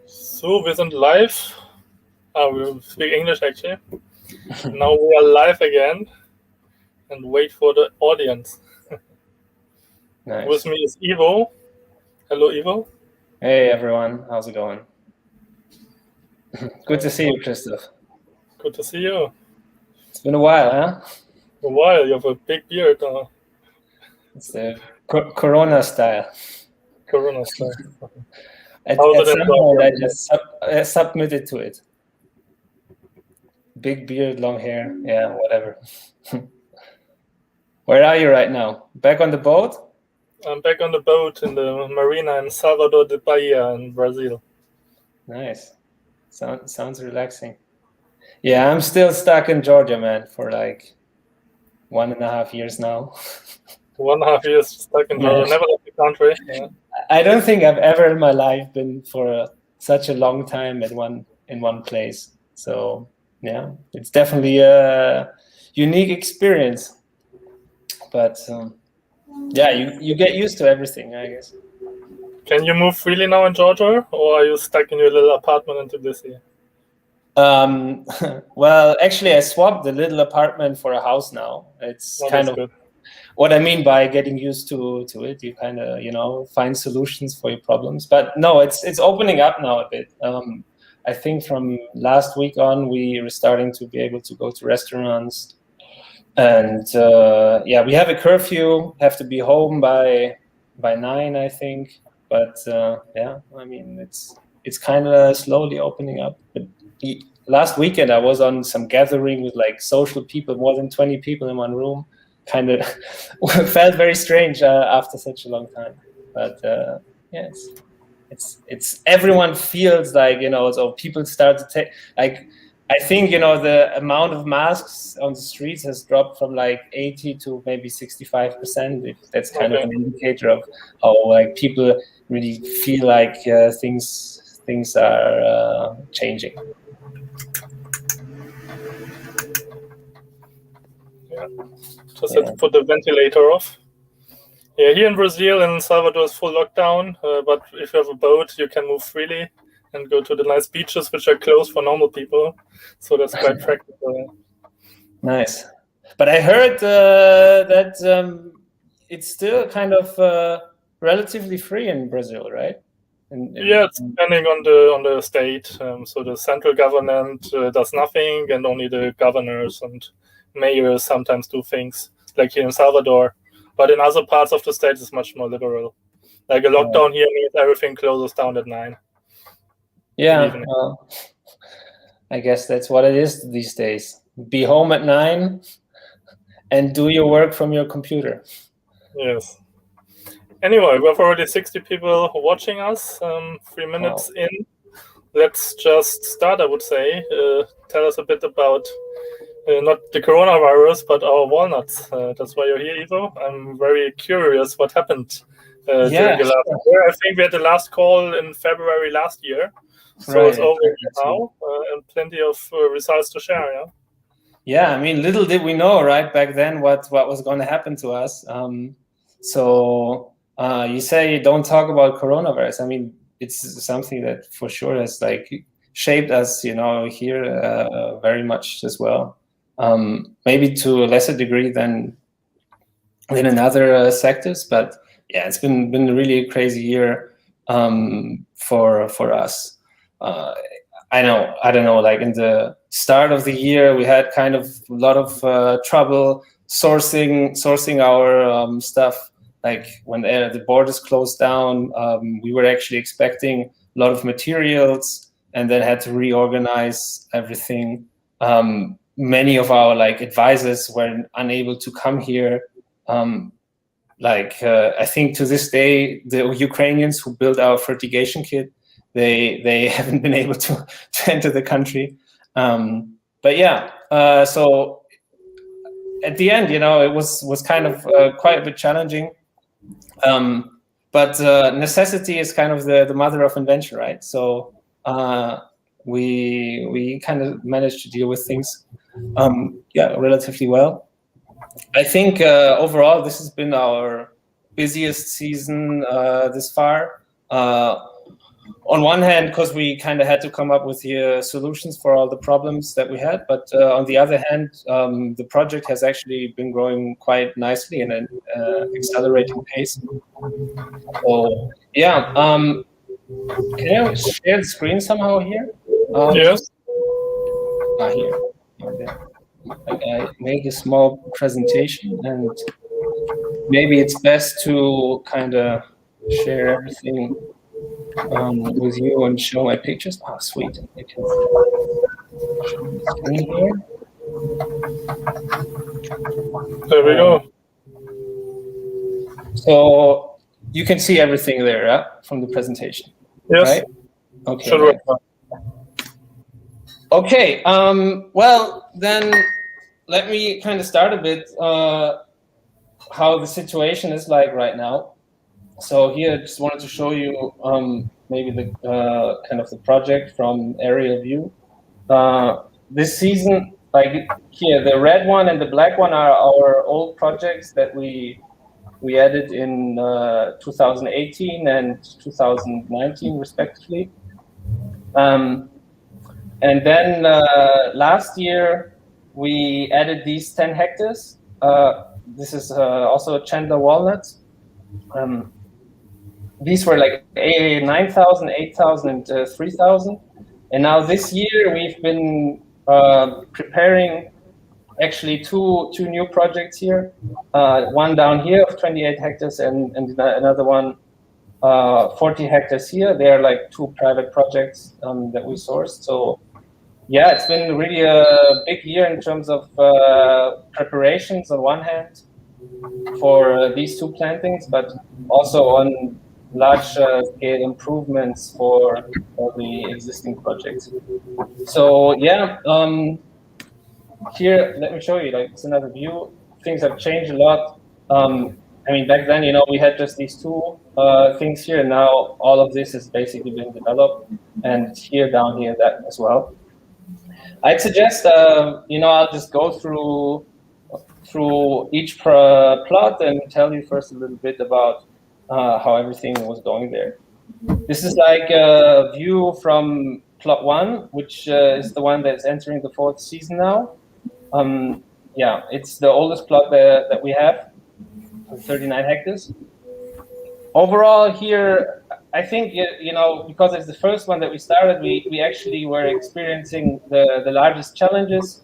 So, wir sind live. We speak English actually. Now we are live again and wait for the audience. Nice. With me is Ivo. Hello, Ivo. Hey, everyone. How's it going? Good to see you, Christoph. Good to see you. It's been a while, huh? A while. You have a big beard now. It's the Corona style. Corona style. At How's it in some point, Georgia? I just submitted to it. Big beard, long hair. Yeah, whatever. Where are you right now? Back on the boat? I'm back on the boat in the marina in Salvador de Bahia in Brazil. Nice. Sounds relaxing. Yeah, I'm still stuck in Georgia, man, for like 1.5 years now. 1.5 years stuck in Georgia. Never left the country. Yeah. I don't think I've ever in my life been for such a long time in one place. So yeah, it's definitely a unique experience. But yeah, you get used to everything, I guess. Can you move freely now in Georgia, or are you stuck in your little apartment until this year? Well, actually, I swapped the little apartment for a house now. It's kind of good. What I mean by getting used to it. You kind of, find solutions for your problems. But no, it's opening up now a bit. I think from last week on, we were starting to be able to go to restaurants. And yeah, we have a curfew, have to be home by 9, I think. But yeah, I mean, it's kind of slowly opening up. But last weekend, I was on some gathering with like social people, more than 20 people in one room. Kind of felt very strange after such a long time. But yeah, it's everyone feels like, so people start to take, like, I think, the amount of masks on the streets has dropped from like 80 to maybe 65%. If that's kind of an indicator of how like people really feel like things are changing. Yeah, just had to put the ventilator off. Yeah, here in Brazil and Salvador is full lockdown, but if you have a boat, you can move freely and go to the nice beaches, which are closed for normal people. So that's quite practical. Nice. But I heard that it's still kind of relatively free in Brazil, right? Yeah, it's depending on the state. So the central government does nothing, and only the governors and mayors sometimes do things, like here in Salvador. But in other parts of the state, it's much more liberal. Like a lockdown here means everything closes down at 9. Yeah, well, I guess that's what it is these days. Be home at 9 and do your work from your computer. Yes. Anyway, we have already 60 people watching us. 3 minutes in. Let's just start, I would say. Tell us a bit about not the coronavirus, but our walnuts. That's why you're here, Ivo. I'm very curious what happened during the last year. I think we had the last call in February last year. So it's over now, and plenty of results to share, yeah? Yeah, I mean, little did we know, right, back then what was going to happen to us. So you say don't talk about coronavirus. I mean, it's something that for sure has like shaped us, here very much as well. Maybe to a lesser degree than in other sectors, but yeah, it's been a really crazy year for us. I don't know, like in the start of the year, we had kind of a lot of trouble sourcing our stuff. Like when the borders closed down, we were actually expecting a lot of materials and then had to reorganize everything. Many of our like advisors were unable to come here. I think to this day, the Ukrainians who built our fertigation kit, they haven't been able to enter the country. But yeah, so at the end, it was kind of quite a bit challenging. But necessity is kind of the mother of invention, right? So we kind of managed to deal with things, relatively well. I think overall this has been our busiest season this far. On one hand, because we kind of had to come up with the solutions for all the problems that we had, but on the other hand, the project has actually been growing quite nicely in an accelerating pace. So yeah, can you share the screen somehow here? Yes. Here. Okay. I make a small presentation, and maybe it's best to kind of share everything with you and show my pictures. Oh, sweet. I can show the screen here. There we go. So you can see everything there from the presentation. Yes. Right? Okay. Should work. Okay. Well, then let me kind of start a bit how the situation is like right now. So here, I just wanted to show you maybe the kind of the project from aerial view. This season, like here, the red one and the black one are our old projects that we added in 2018 and 2019, respectively. And then last year, we added these 10 hectares. This is also Chandler Walnuts. These were like 9,000, 8,000, and 3,000. And now this year, we've been preparing actually two new projects here. One down here of 28 hectares and another one 40 hectares here. They are like two private projects that we sourced. So yeah, it's been really a big year in terms of preparations on one hand for these two plantings, but also on large scale improvements for the existing projects. So yeah, here, let me show you, like, it's another view. Things have changed a lot. I mean, back then, we had just these two things here. Now all of this is basically being developed, and here, down here, that as well. I'd suggest, I'll just go through each plot and tell you first a little bit about how everything was going there. This is like a view from plot 1, which is the one that's entering the 4th season now. Yeah, it's the oldest plot that we have, 39 hectares. Overall here, I think, because it's the first one that we started, we actually were experiencing the largest challenges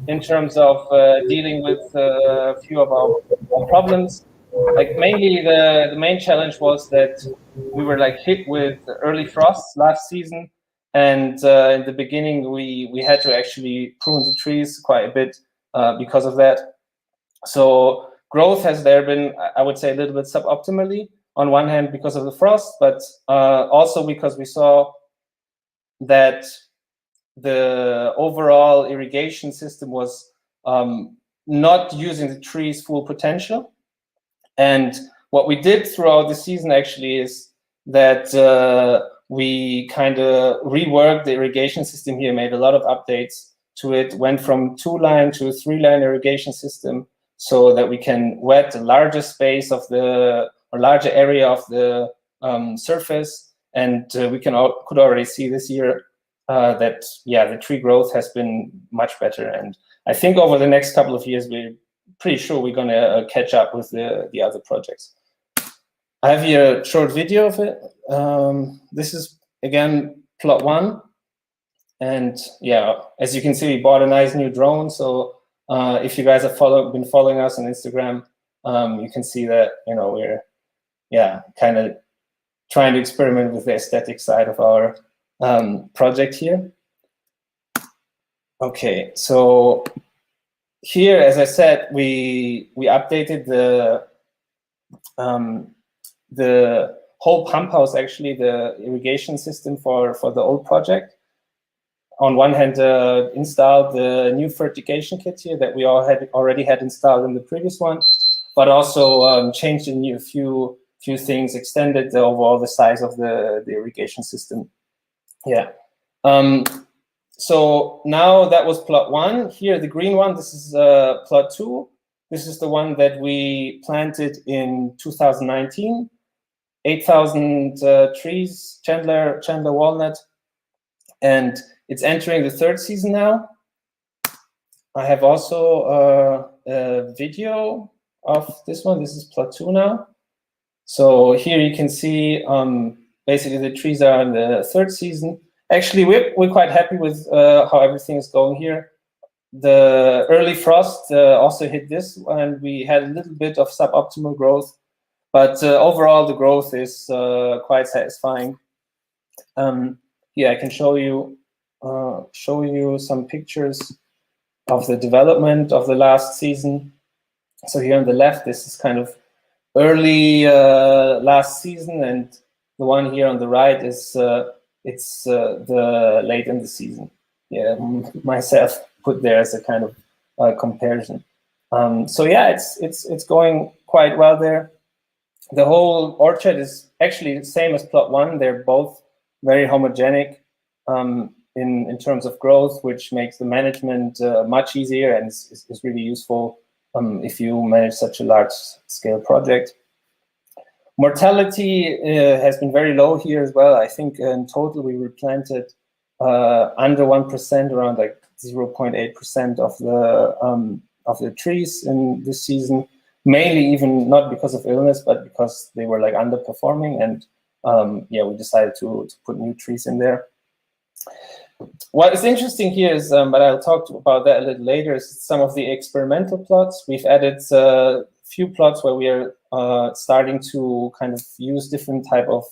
in terms of dealing with a few of our problems. Like mainly the main challenge was that we were like hit with early frosts last season. And in the beginning, we had to actually prune the trees quite a bit because of that. So growth has there been, I would say, a little bit suboptimally, on one hand because of the frost, but also because we saw that the overall irrigation system was not using the tree's full potential. And what we did throughout the season actually is that we kind of reworked the irrigation system here, made a lot of updates to it, went from 2-line to a 3-line irrigation system so that we can wet a larger space of or larger area of the surface. And we could already see this year that, yeah, the tree growth has been much better. And I think over the next couple of years, we're pretty sure we're going to catch up with the other projects. I have here a short video of it. This is, again, plot 1. And yeah, as you can see, we bought a nice new drone. So if you guys have been following us on Instagram, you can see that, we're, yeah, kind of trying to experiment with the aesthetic side of our project here. Okay, so here, as I said, we updated the whole pump house, actually, the irrigation system for the old project. On one hand, installed the new fertigation kit here that we already had installed in the previous one, but also changed a few things, extended overall the size of the irrigation system. Yeah. So now that was plot 1. Here, the green one, this is plot 2. This is the one that we planted in 2019. 8,000 trees, Chandler walnut, and it's entering the 3rd season now. I have also a video of this one. This is plot 2 now. So here you can see basically the trees are in the 3rd season. Actually, we're quite happy with how everything is going here. The early frost also hit this, and we had a little bit of suboptimal growth, but overall the growth is quite satisfying. Here I can show you some pictures of the development of the last season. So here on the left, this is kind of early last season, and the one here on the right is it's the late in the season. Yeah, myself put there as a kind of comparison. So yeah, it's going quite well there. The whole orchard is actually the same as plot 1. They're both very homogenic in terms of growth, which makes the management much easier and is really useful if you manage such a large-scale project. Mortality has been very low here as well. I think in total we replanted under 1%, around like 0.8% of the trees in this season. Mainly even not because of illness, but because they were like underperforming, and yeah, we decided to put new trees in there. What is interesting here is, but I'll talk about that a little later, is some of the experimental plots. We've added a few plots where we are starting to kind of use different type of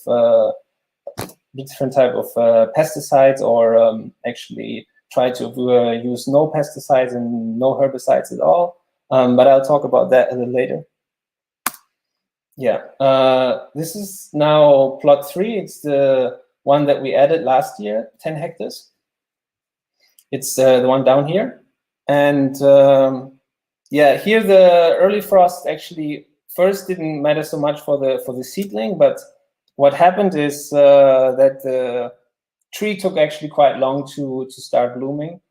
pesticides, or actually try to use no pesticides and no herbicides at all. But I'll talk about that a little later. Yeah, this is now plot 3. It's the one that we added last year, 10 hectares. It's the one down here. And yeah, here the early frost actually first didn't matter so much for the seedling, but what happened is that the tree took actually quite long to start blooming.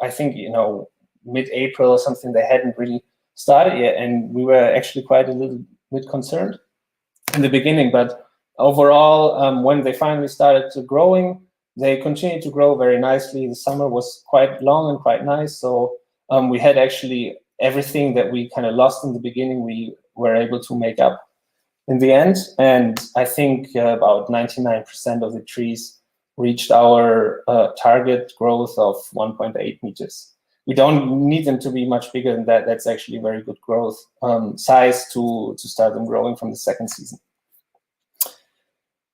I think, you know, mid-April or something, they hadn't really started yet, and we were actually quite a little bit concerned in the beginning. But overall, when they finally started growing, they continued to grow very nicely. The summer was quite long and quite nice, so we had actually everything that we kind of lost in the beginning, we were able to make up in the end. And I think about 99% of the trees reached our target growth of 1.8 meters. We don't need them to be much bigger than that. That's actually very good growth size to start them growing from the 2nd season.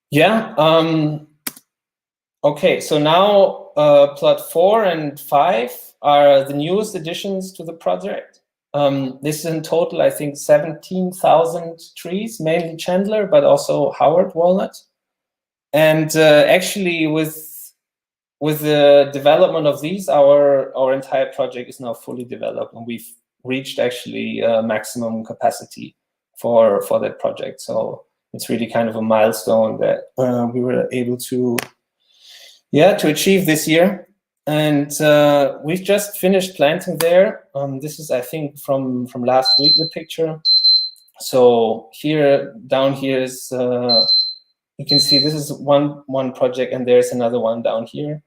Yeah. Okay, so now plot 4 and 5 are the newest additions to the project. This is in total, I think, 17,000 trees, mainly Chandler, but also Howard walnut. And actually, with the development of these, our entire project is now fully developed, and we've reached actually maximum capacity for that project. So it's really kind of a milestone that we were able to achieve this year. And we've just finished planting there. This is, I think, from last week, the picture. So here, down here is, you can see this is one project, and there's another one down here.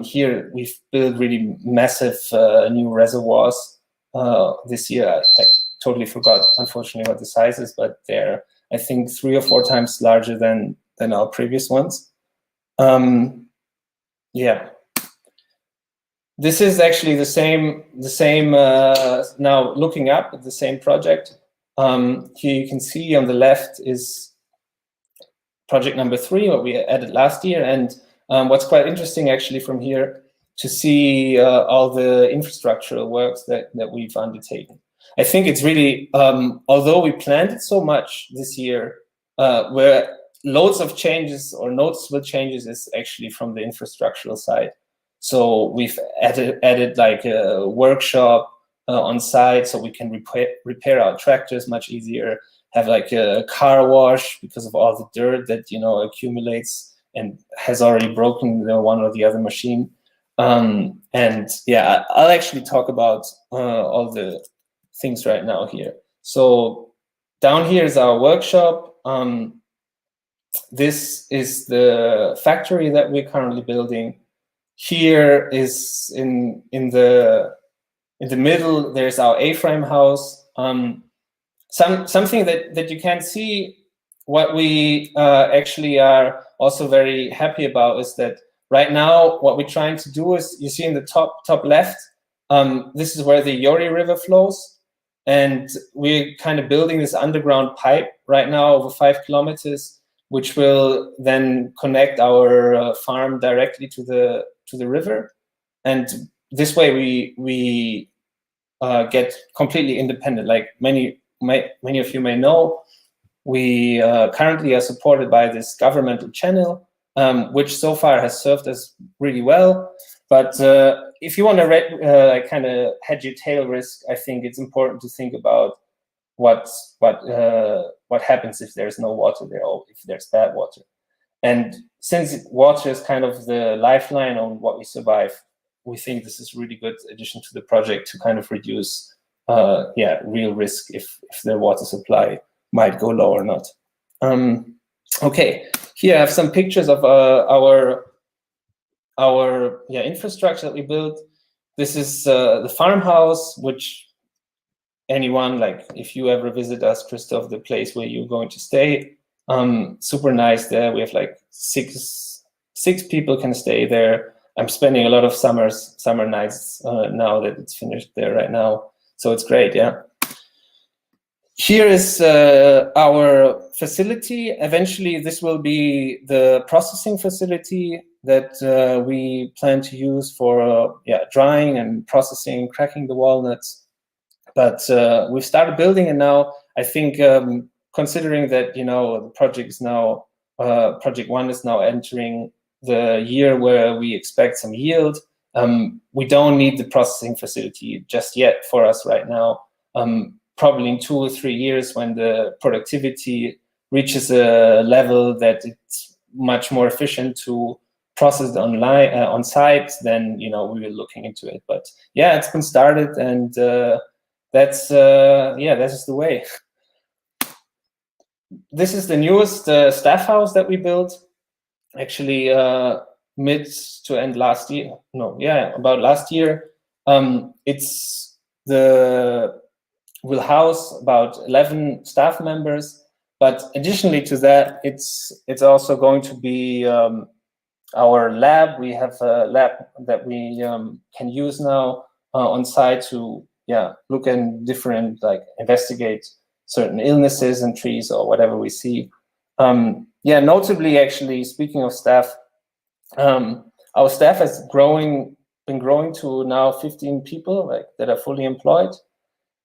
Here we've built really massive new reservoirs this year. I totally forgot, unfortunately, what the size is, but they're, I think, 3 or 4 times larger than our previous ones. Yeah. This is actually the same. Now looking up at the same project. Here you can see on the left is project number 3, what we added last year, and what's quite interesting actually from here to see all the infrastructural works that we've undertaken. I think it's really, although we planted so much this year, where loads of changes or noticeable changes is actually from the infrastructural side. So we've added like a workshop on site, so we can repair our tractors much easier, have like a car wash because of all the dirt that, you know, accumulates and has already broken one or the other machine. And yeah, I'll actually talk about all the things right now here. So down here is our workshop. This is the factory that we're currently building. Here is in the middle, there's our A-frame house. Something that you can see, what we actually are also very happy about is that right now what we're trying to do is, you see in the top left, this is where the Yori River flows, and we're kind of building this underground pipe right now over 5 kilometers, which will then connect our farm directly to the river, and this way we get completely independent. Like many of you may know, we currently are supported by this governmental channel, which so far has served us really well. But if you want to kind of hedge your tail risk, I think it's important to think about what happens if there's no water there, or if there's bad water. And since water is kind of the lifeline on what we survive, we think this is a really good addition to the project to kind of reduce real risk if the water supply might go low or not. Okay, here I have some pictures of our infrastructure that we built. This is the farmhouse, which anyone, like if you ever visit us, Christoph, the place where you're going to stay, super nice there. We have like six people can stay there. I'm spending a lot of summer nights now that it's finished there right now. So it's great, yeah. Here is our facility. Eventually, this will be the processing facility that we plan to use for drying and processing, cracking the walnuts. But we've started building it now. I think considering that the project is now project 1 is now entering the year where we expect some yield. We don't need the processing facility just yet for us right now. Probably in 2 or 3 years, when the productivity reaches a level that it's much more efficient to process on site, then we will looking into it. But yeah, it's been started, and that's the way. This is the newest staff house that we built. Actually, mid to end last year. About last year. Will house about 11 staff members, but additionally to that, it's also going to be our lab. We have a lab that we can use now on site to look at different, like investigate certain illnesses in trees or whatever we see. Notably, actually, speaking of staff, our staff has been growing to now 15 people that are fully employed.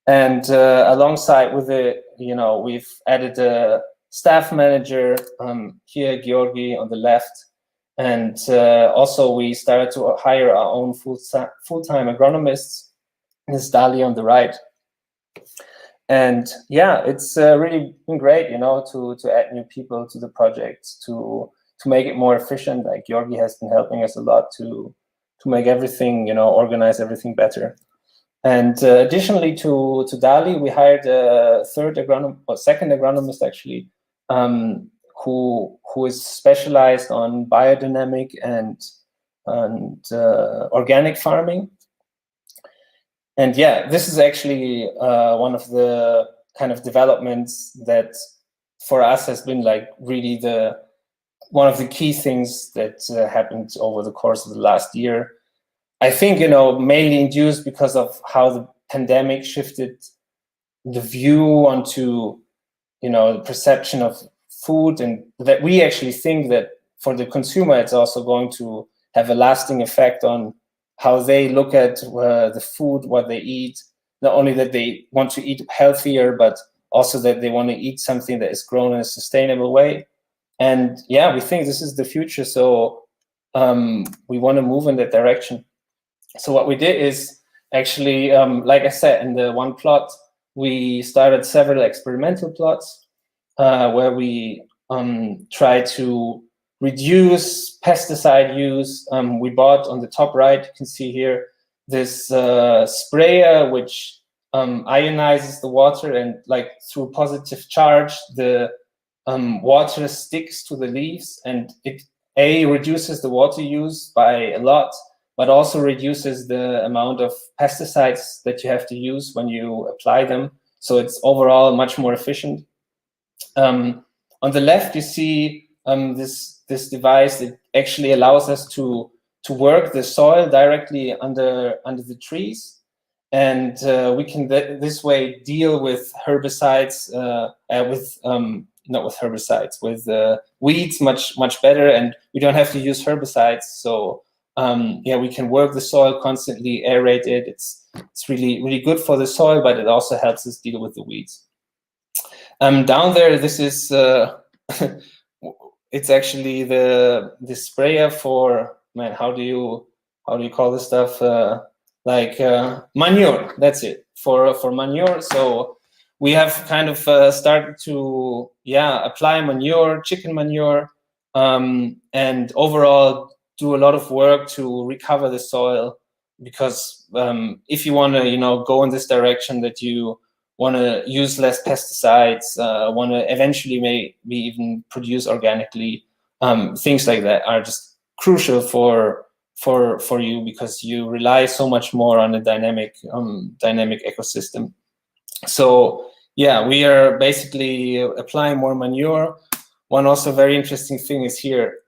And alongside with it, we've added a staff manager here, Georgi, on the left. And also we started to hire our own full-time agronomists, Ms. Dali on the right. And it's really been great, to add new people to the project, to make it more efficient. Like Georgi has been helping us a lot to make everything, organize everything better. And additionally to Dali, we hired a second agronomist actually, who is specialized on biodynamic and organic farming. And this is actually one of the kind of developments that for us has been like really one of the key things that happened over the course of the last year. I think, mainly induced because of how the pandemic shifted the view onto, the perception of food, and that we actually think that for the consumer, it's also going to have a lasting effect on how they look at the food, what they eat. Not only that they want to eat healthier, but also that they want to eat something that is grown in a sustainable way. And we think this is the future. So we want to move in that direction. So what we did is actually, like I said, in the one plot, we started several experimental plots where we tried to reduce pesticide use. We bought on the top right, you can see here, this sprayer, which ionizes the water, and like through positive charge, the water sticks to the leaves, and it reduces the water use by a lot, but also reduces the amount of pesticides that you have to use when you apply them. So it's overall much more efficient. On the left, you see this device that actually allows us to work the soil directly under the trees, and we can this way deal with herbicides, not with herbicides, with weeds much better, and we don't have to use herbicides. So yeah, we can work the soil constantly, aerate it. It's really good for the soil, but it also helps us deal with the weeds. Down there, this is it's actually the sprayer for, man, how do you call this stuff? Like manure. That's it, for manure. So we have kind of started to apply manure, chicken manure, and overall do a lot of work to recover the soil, because if you want to go in this direction, that you want to use less pesticides, want to eventually maybe even produce organically, things like that are just crucial for you, because you rely so much more on a dynamic ecosystem. So yeah, we are basically applying more manure. One also very interesting thing is here,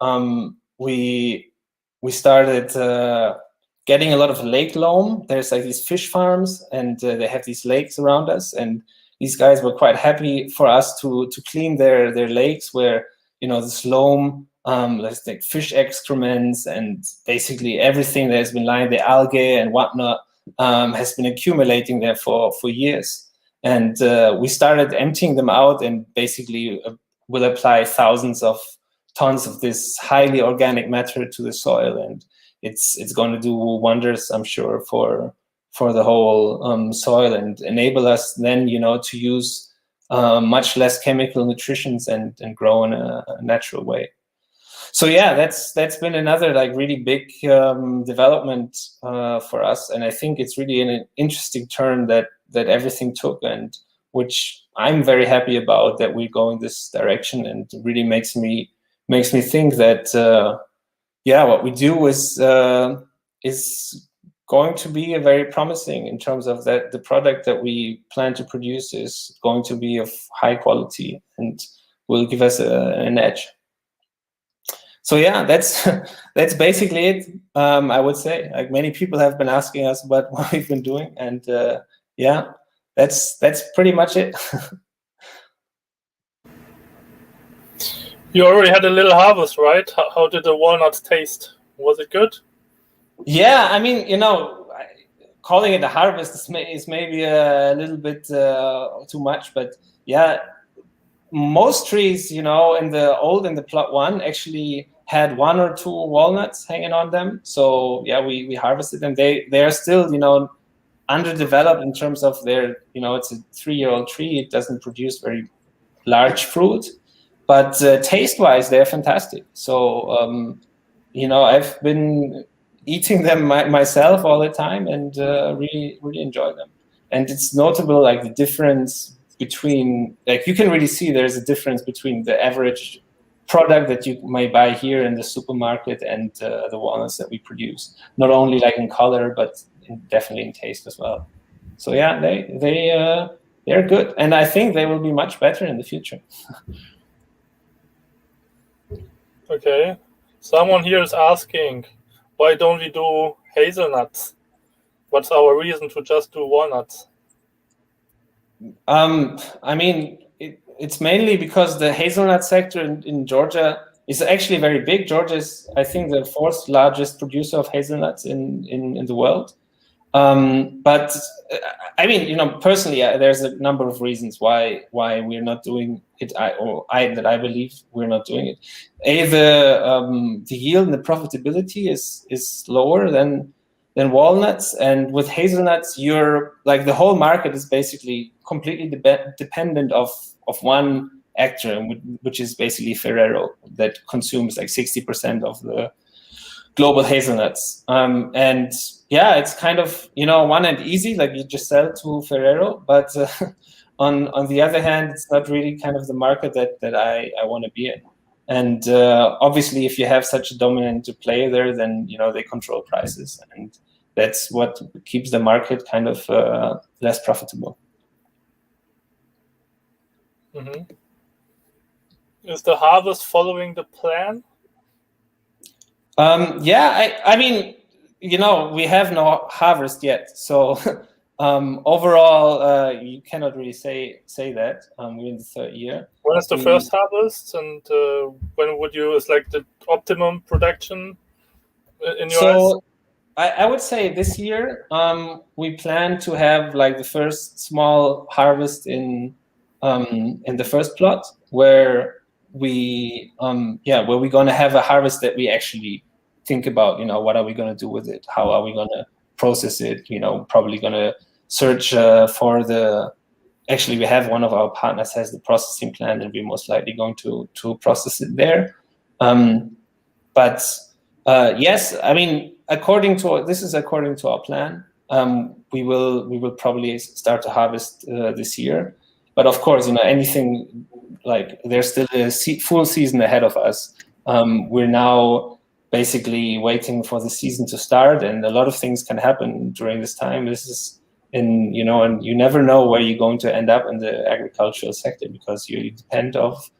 we started getting a lot of lake loam. There's like these fish farms, and they have these lakes around us, and these guys were quite happy for us to clean their lakes, where this loam, there's like fish excrements, and basically everything that has been lying, the algae and whatnot, has been accumulating there for years. And we started emptying them out, and basically will apply thousands of tons of this highly organic matter to the soil, and it's going to do wonders, I'm sure, for the whole soil, and enable us then to use much less chemical nutritions and grow in a natural way. So yeah, that's been another like really big development for us, and I think it's really an interesting turn that everything took, and which I'm very happy about, that we're going this direction, and it really makes me think that what we do is going to be a very promising, in terms of that the product that we plan to produce is going to be of high quality and will give us an edge. So yeah, that's basically it. I would say, like, many people have been asking us about what we've been doing, and yeah, that's pretty much it. You already had a little harvest, right? How did the walnuts taste? Was it good? Yeah, I mean, calling it a harvest is maybe a little bit too much, but yeah, most trees, in the plot one actually had 1 or 2 walnuts hanging on them. So yeah, we harvested them. They are still, underdeveloped in terms of their, it's a 3-year-old tree. It doesn't produce very large fruit, but taste-wise, they're fantastic. So, I've been eating them myself all the time, and really enjoy them. And it's notable, like, the difference between, like, you can really see there's a difference between the average product that you may buy here in the supermarket and the walnuts that we produce. Not only like in color, but definitely in taste as well. So yeah, they're good, and I think they will be much better in the future. Okay, someone here is asking, why don't we do hazelnuts? What's our reason to just do walnuts? I mean, it's mainly because the hazelnut sector in Georgia is actually very big. Georgia is, I think, the 4th largest producer of hazelnuts in the world. But I mean, personally, there's a number of reasons why we're not doing it. I believe we're not doing it. The yield and the profitability is lower than walnuts, and with hazelnuts, you're like, the whole market is basically completely dependent of one actor, which is basically Ferrero, that consumes like 60% global hazelnuts. And yeah, it's kind of, one end easy, like you just sell to Ferrero, but on the other hand, it's not really kind of the market that I want to be in. And obviously, if you have such a dominant player there, then they control prices, and that's what keeps the market kind of less profitable. Mm-hmm. Is the harvest following the plan? Yeah, I mean, we have no harvest yet, so overall, you cannot really say that. We're in the third year. When is the first harvest, and when would you is like the optimum production in your eyes? So I would say this year we plan to have like the first small harvest in the first plot, where we're going to have a harvest that we actually think about. What are we going to do with it? How are we going to process it? Probably going to search for the. Actually, we have one of our partners has the processing plant, and we're most likely going to process it there. But yes, I mean, according to our plan, we will probably start to harvest this year. But of course, anything, like, there's still a full season ahead of us. We're now basically waiting for the season to start, and a lot of things can happen during this time. This is and you never know where you're going to end up in the agricultural sector, because you depend of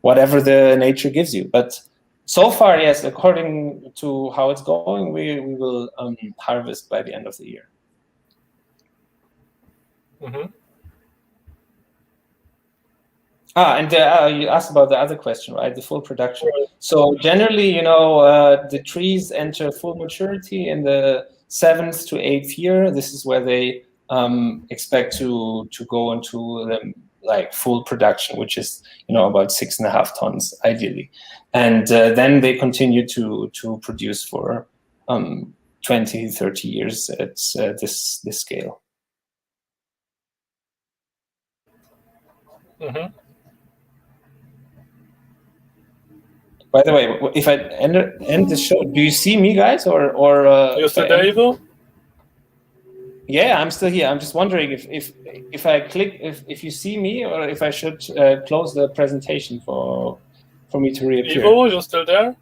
whatever the nature gives you. But so far, yes, according to how it's going, we will harvest by the end of the year. Mm-hmm. And you asked about the other question, right? The full production. Right. So generally, the trees enter full maturity in the 7th to 8th year. This is where they expect to go into the full production, which is about 6.5 tons ideally, and then they continue to produce for 20-30 years at this scale. Mm-hmm. By the way, if I end the show, do you see me, guys, or you're still there, Ivo? Yeah, I'm still here. I'm just wondering if I click, if you see me, or if I should close the presentation for me to reappear. Ivo, you're still there?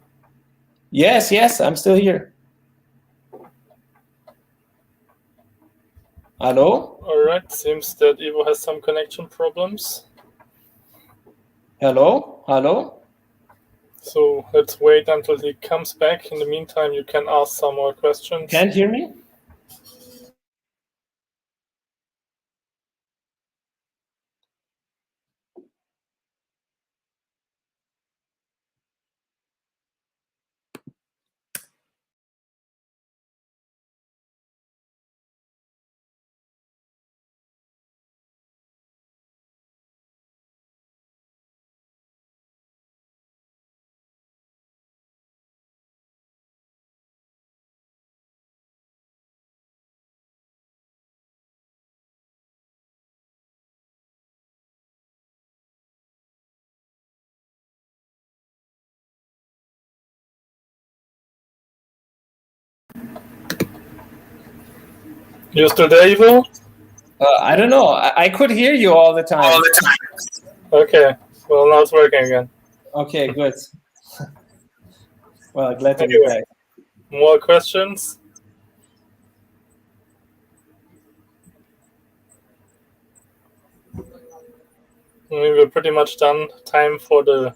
Yes, I'm still here. Hello? All right, seems that Ivo has some connection problems. Hello? So let's wait until he comes back. In the meantime, you can ask some more questions. Can't hear me? You still there, Ivo? I don't know. I could hear you all the time. Okay. Well, now it's working again. Okay, good. Well, glad to be back. More questions? We're pretty much done. Time for the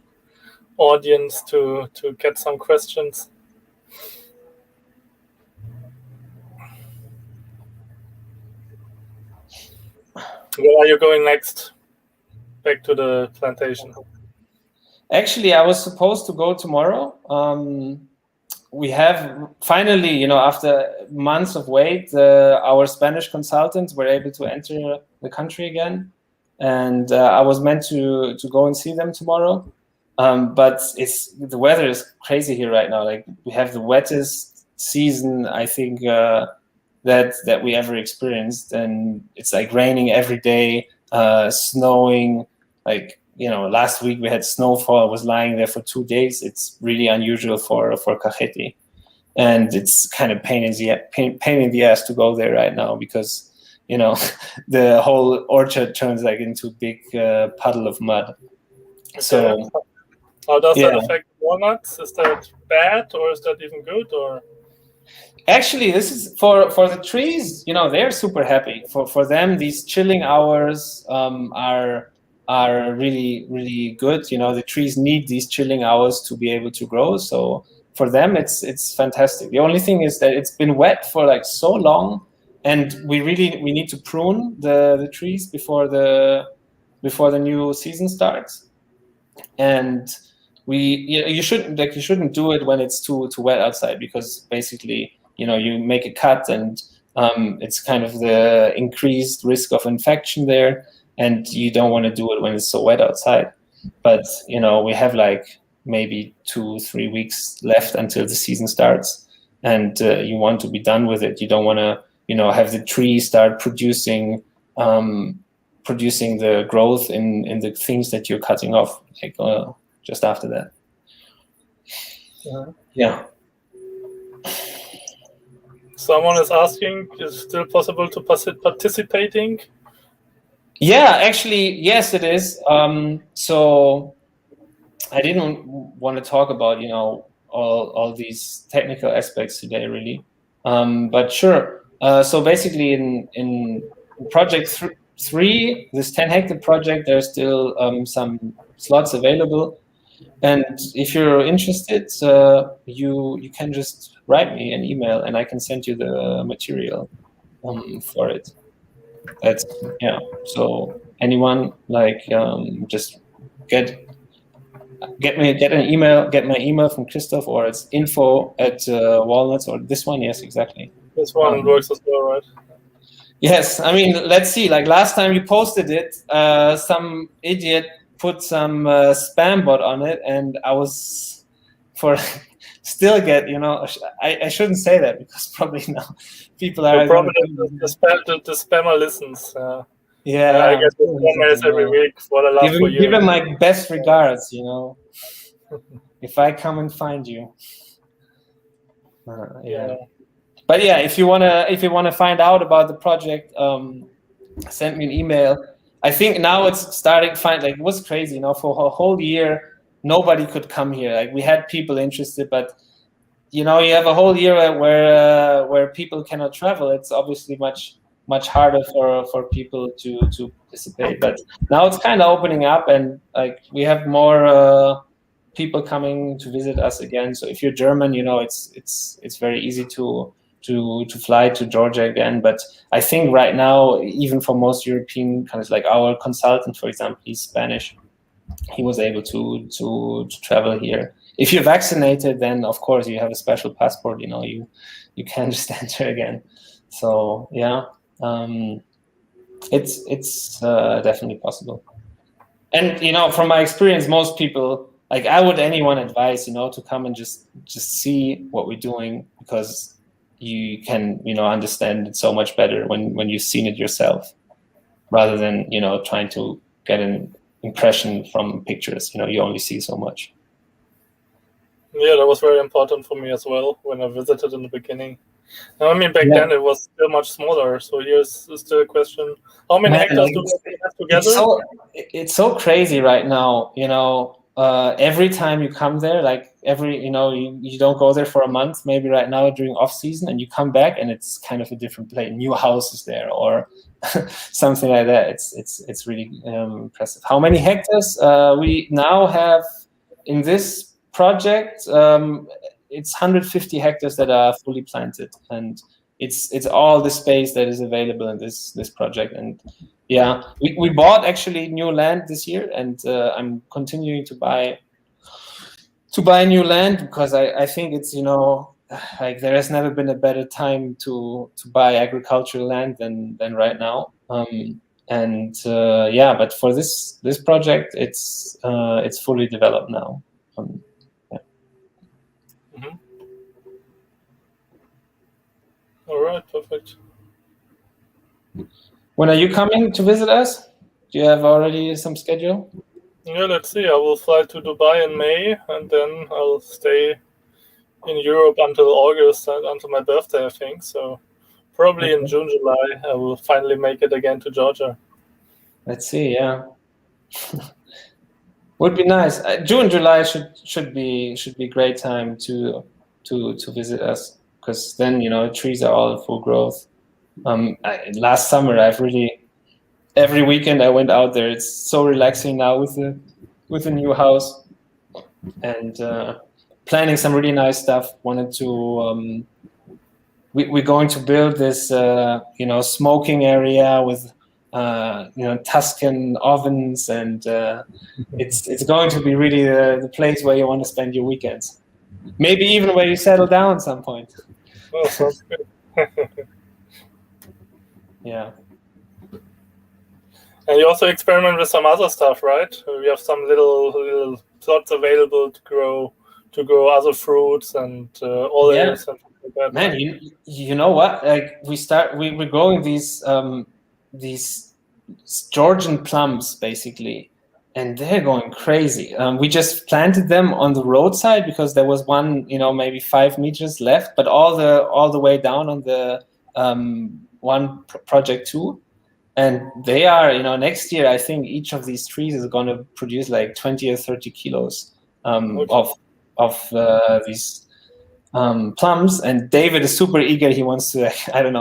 audience to get some questions. Where are you going next? Back to the plantation. Actually, I was supposed to go tomorrow. We have finally, after months of wait, our Spanish consultants were able to enter the country again, and I was meant to go and see them tomorrow. But the weather is crazy here right now. Like, we have the wettest season, I think, that we ever experienced, and it's like raining every day, snowing. Like, last week we had snowfall. I was lying there for 2 days. It's really unusual for Kakheti. and it's kind of pain in the ass to go there right now because the whole orchard turns like into a big puddle of mud. So how does that affect walnuts? Is that bad or is that even good? Or actually, this is for the trees. They're super happy. For them, these chilling hours are really, really good. The trees need these chilling hours to be able to grow. So for them, it's fantastic. The only thing is that it's been wet for like so long, and we need to prune the trees before the new season starts. And you shouldn't do it when it's too wet outside, because basically you make a cut and it's kind of the increased risk of infection there, and you don't want to do it when it's so wet outside. But we have like maybe 2-3 weeks left until the season starts, and you want to be done with it. You don't want to have the tree start producing the growth in the things that you're cutting off like just after that. Yeah. Someone is asking, is it still possible to participating? Yeah, actually, yes, it is. So I didn't want to talk about all these technical aspects today, really. But sure. So basically, in project 3, this 10-hectare project, there's still some slots available. And if you're interested, you can just write me an email, and I can send you the material for it. So anyone just get my email from Christoph, or it's info@walnuts, or this one. Yes, exactly. This one works as well, right? Yes, I mean, let's see. Like last time you posted it, some idiot put some spam bot on it, and I was still get I shouldn't say that, because probably now people are probably the spammer listens. I get the emails every week. What a love for you. Give him my best regards. If I come and find you. But yeah, if you wanna find out about the project, send me an email. I think now it's starting to it was crazy. For a whole year, nobody could come here. Like we had people interested, but you have a whole year where people cannot travel. It's obviously much harder for people to participate. But now it's kind of opening up, and like we have more people coming to visit us again. So if you're German, it's very easy to fly to Georgia again. But I think right now, even for most European countries, like our consultant, for example, he's Spanish. He was able to travel here. If you're vaccinated, then of course you have a special passport. You can just enter again. So yeah, it's definitely possible. And from my experience, most people, like I would anyone advise to come and just see what we're doing, because you can understand it so much better when you've seen it yourself, rather than trying to get an impression from pictures. You only see so much. Yeah, that was very important for me as well when I visited in the beginning. I mean, back then it was still much smaller. So here's still a question: how many hectares do we have together? It's so crazy right now. Every time you come there, like you don't go there for a month, maybe right now during off season, and you come back and it's kind of a different place. New houses there, or something like that. It's really impressive. How many hectares we now have in this project? It's 150 hectares that are fully planted, and it's all the space that is available in this project. And yeah, we bought actually new land this year, and I'm continuing to buy new land, because I think it's like there has never been a better time to buy agricultural land than right now. But for this project, it's fully developed now. All right, perfect. When are you coming to visit us? Do you have already some schedule? Yeah, let's see. I will fly to Dubai in May, and then I'll stay in Europe until August, until my birthday, I think. So probably in June, July, I will finally make it again to Georgia. Let's see. Yeah, would be nice. June, July should be great time to visit us, because then trees are all in full growth. Last summer, I've really every weekend I went out there. It's so relaxing now with the new house, and planning some really nice stuff. Wanted to we're going to build this smoking area with Tuscan ovens, and it's going to be really the place where you want to spend your weekends. Maybe even where you settle down at some point. Well, sounds good. Yeah. And you also experiment with some other stuff, right? We have some little plots available to grow other fruits and olives and things like that. Man, you know what? Like we're growing these Georgian plums basically, and they're going crazy. We just planted them on the roadside because there was one, maybe 5 meters left, but all the way down on the one project 2. And they are, next year, I think each of these trees is going to produce like 20 or 30 kilos of these plums. And David is super eager. He wants to,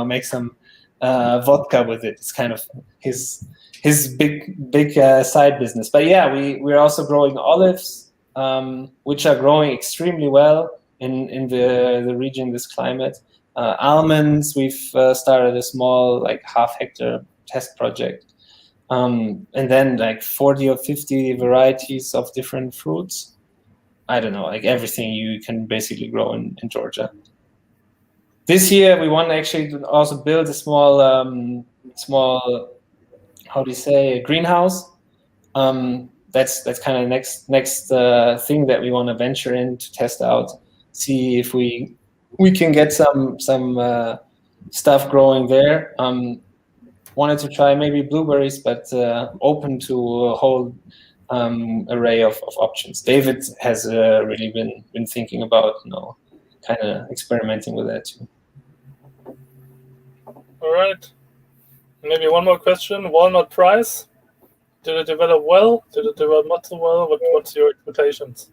make some vodka with it. It's kind of his big side business. But yeah, we're also growing olives, which are growing extremely well in the region, this climate. Almonds, we've started a small, like, half-hectare test project, and then like 40 or 50 varieties of different fruits. I don't know, like everything you can basically grow in Georgia. This year we want to actually also build a small how do you say, a greenhouse. That's kind of next thing that we want to venture in to test out, see if we can get some stuff growing there. Wanted to try maybe blueberries, but open to a whole array of options. David has really been thinking about, kind of experimenting with that too. All right. Maybe one more question. Walnut price. Did it develop well? Did it develop not so well? What's your expectations?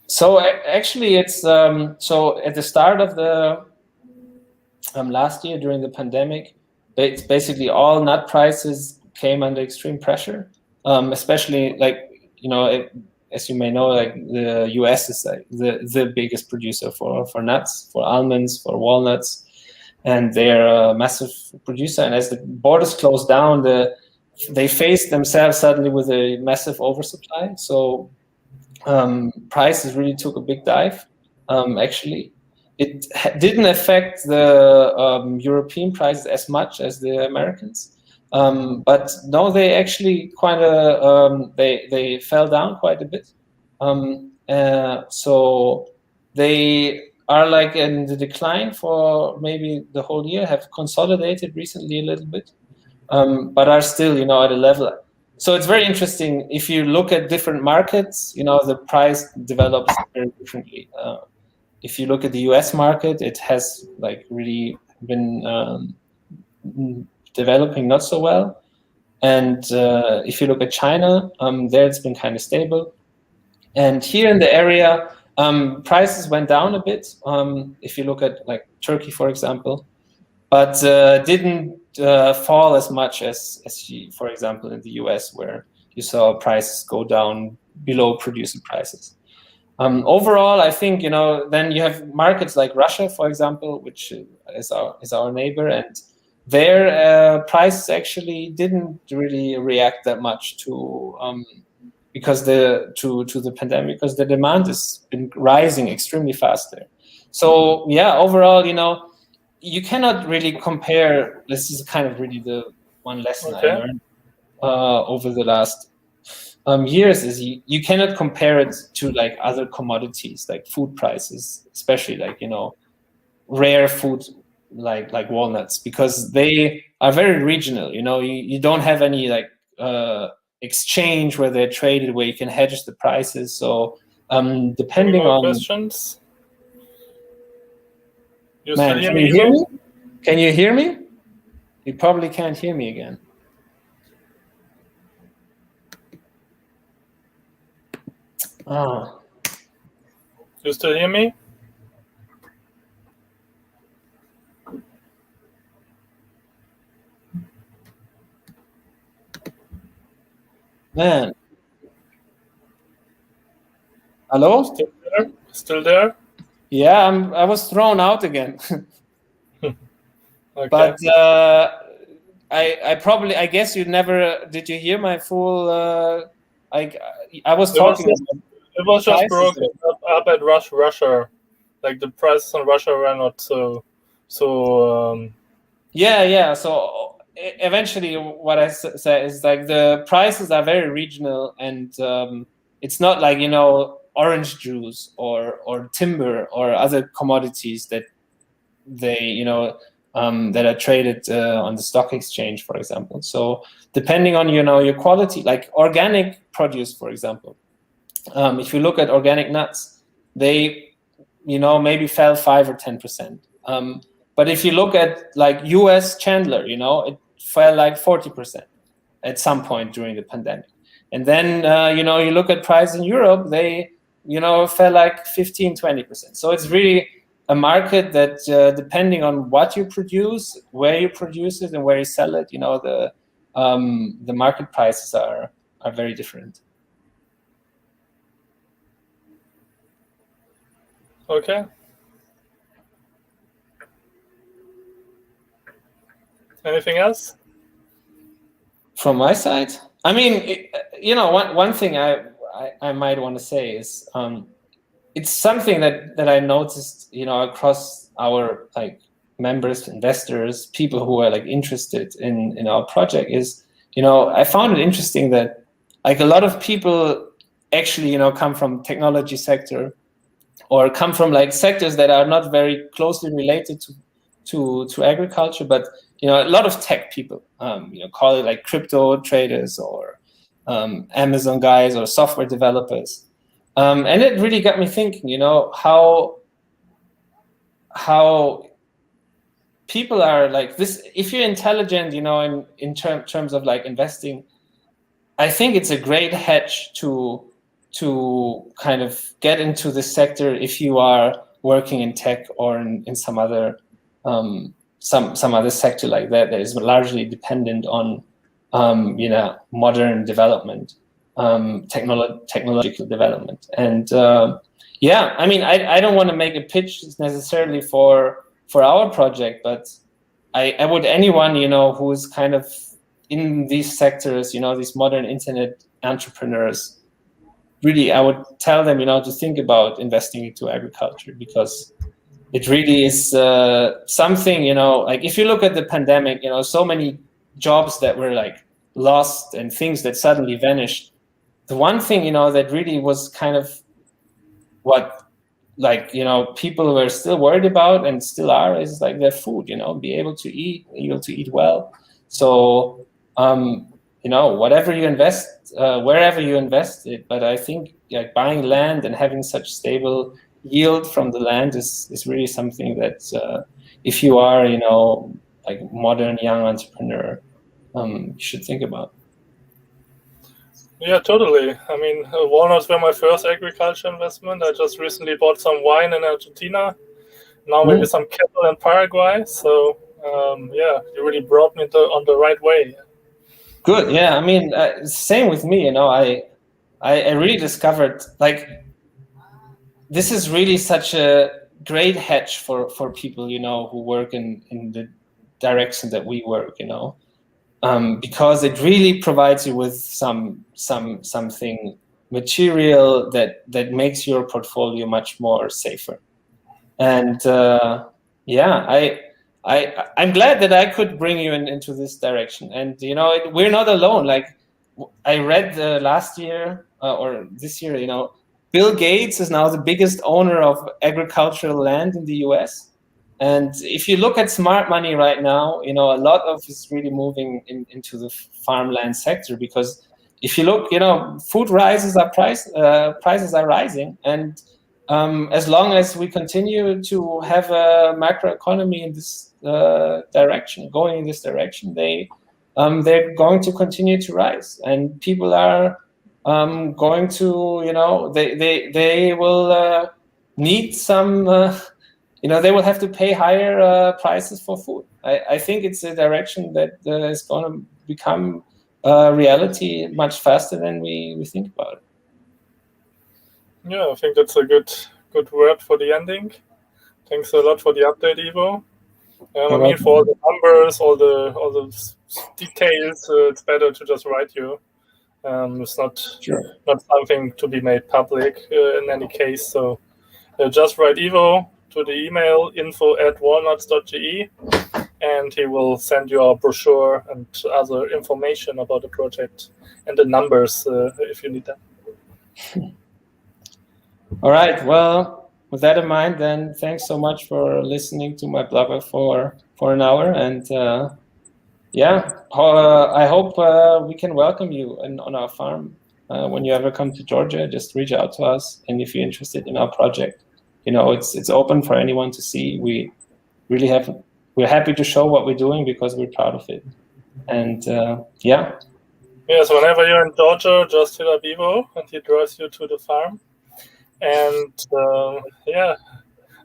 So actually, it's so at the start of the last year during the pandemic, it's basically all nut prices came under extreme pressure, especially as you may know, like the US is like the biggest producer for nuts, for almonds, for walnuts, and they're a massive producer. And as the borders closed down, they faced themselves suddenly with a massive oversupply. So prices really took a big dive. Actually, it didn't affect the European prices as much as the Americans. But no, they actually kind of they fell down quite a bit. So they are like in the decline for maybe the whole year, have consolidated recently a little bit, but are still, at a level. So it's very interesting. If you look at different markets, the price develops very differently. If you look at the US market, it has like really been developing not so well. And if you look at China, there it's been kind of stable. And here in the area, prices went down a bit. If you look at like Turkey, for example, but didn't fall as much as for example, in the US, where you saw prices go down below producer prices. Overall, I think, then you have markets like Russia, for example, which is our neighbor, and their prices actually didn't really react that much to because to the pandemic, because the demand has been rising extremely fast there. So yeah, overall, you cannot really compare. This is kind of really the one lesson I learned over the last years, is you cannot compare it to like other commodities, like food prices, especially like, rare food like walnuts, because they are very regional. You don't have any like exchange where they're traded, where you can hedge the prices. So depending on questions. You Man, still hear can me? you hear me? Can you hear me? You probably can't hear me again. Oh. You still hear me? Man. Hello? Still there? Still there? Yeah, I was thrown out again. Okay. But I guess you never did. You hear my full? I was talking. It was just broken up at Russia. Like the prices on Russia were not so. Yeah. So eventually, what I say is like the prices are very regional, and it's not like orange juice or timber or other commodities that they that are traded on the stock exchange, for example. So depending on your quality, like organic produce, for example, if you look at organic nuts, they maybe fell 5 or 10%. But if you look at like US Chandler, it fell like 40% at some point during the pandemic. And then you look at price in Europe, they fell like 15-20%. So it's really a market that depending on what you produce, where you produce it, and where you sell it, the market prices are very different. Okay. Anything else? From my side, I mean, one thing I might want to say is it's something that I noticed, across our like members, investors, people who are like interested in our project is, I found it interesting that like a lot of people actually, come from technology sector or come from like sectors that are not very closely related to agriculture, but a lot of tech people, call it like crypto traders or Amazon guys or software developers. And it really got me thinking, how people are like this. If you're intelligent, in terms of like investing, I think it's a great hedge to kind of get into this sector if you are working in tech or in some other some other sector like that is largely dependent on modern development, technological development. And I mean, I don't want to make a pitch necessarily for our project, but I would anyone who is kind of in these sectors, these modern internet entrepreneurs, really I would tell them to think about investing into agriculture, because it really is something, like if you look at the pandemic, so many jobs that were like lost and things that suddenly vanished. The one thing, that really was kind of what, like, people were still worried about and still are, is like their food, be able to eat well. So, whatever you invest, wherever you invest it, but I think like buying land and having such stable yield from the land is really something that if you are, like modern young entrepreneur, you should think about. Yeah, totally. I mean, walnuts were my first agriculture investment. I just recently bought some wine in Argentina. Now maybe some cattle in Paraguay. So you really brought me on the right way. Good. Yeah. I mean, same with me. I really discovered like this is really such a great hedge for people who work in the direction that we work. Because it really provides you with something material that makes your portfolio much more safer. And I'm glad that I could bring you into this direction. And we're not alone. Like I read last year or this year, Bill Gates is now the biggest owner of agricultural land in the US. And if you look at smart money right now, a lot of it's really moving into the farmland sector, because if you look, food prices are rising, and as long as we continue to have a macroeconomy in this direction, going in this direction, they're going to continue to rise, and people are going to, they will need some, they will have to pay higher prices for food. I think it's a direction that is going to become reality much faster than we think about it. Yeah, I think that's a good word for the ending. Thanks a lot for the update, Ivo. I mean, for all the numbers, all the details, it's better to just write you. It's not something to be made public in any case. So just write Ivo to the email info@walnuts.ge, and he will send you a brochure and other information about the project and the numbers if you need them. All right. Well, with that in mind, then thanks so much for listening to my blogger for an hour. And I hope we can welcome you on our farm when you ever come to Georgia. Just reach out to us, and if you're interested in our project, it's open for anyone to see. We're happy to show what we're doing because we're proud of it. And Yes, whenever you're in Georgia, just hit up Ivo, and he drives you to the farm. And I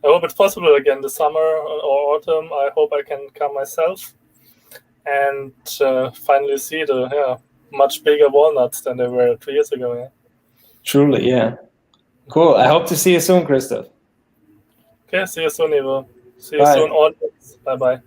hope it's possible again this summer or autumn. I hope I can come myself and finally see the much bigger walnuts than they were 2 years ago. Yeah. Truly, yeah. Cool. I hope to see you soon, Christoph. Okay, see you soon, Ivo. See you soon, audience. Bye-bye.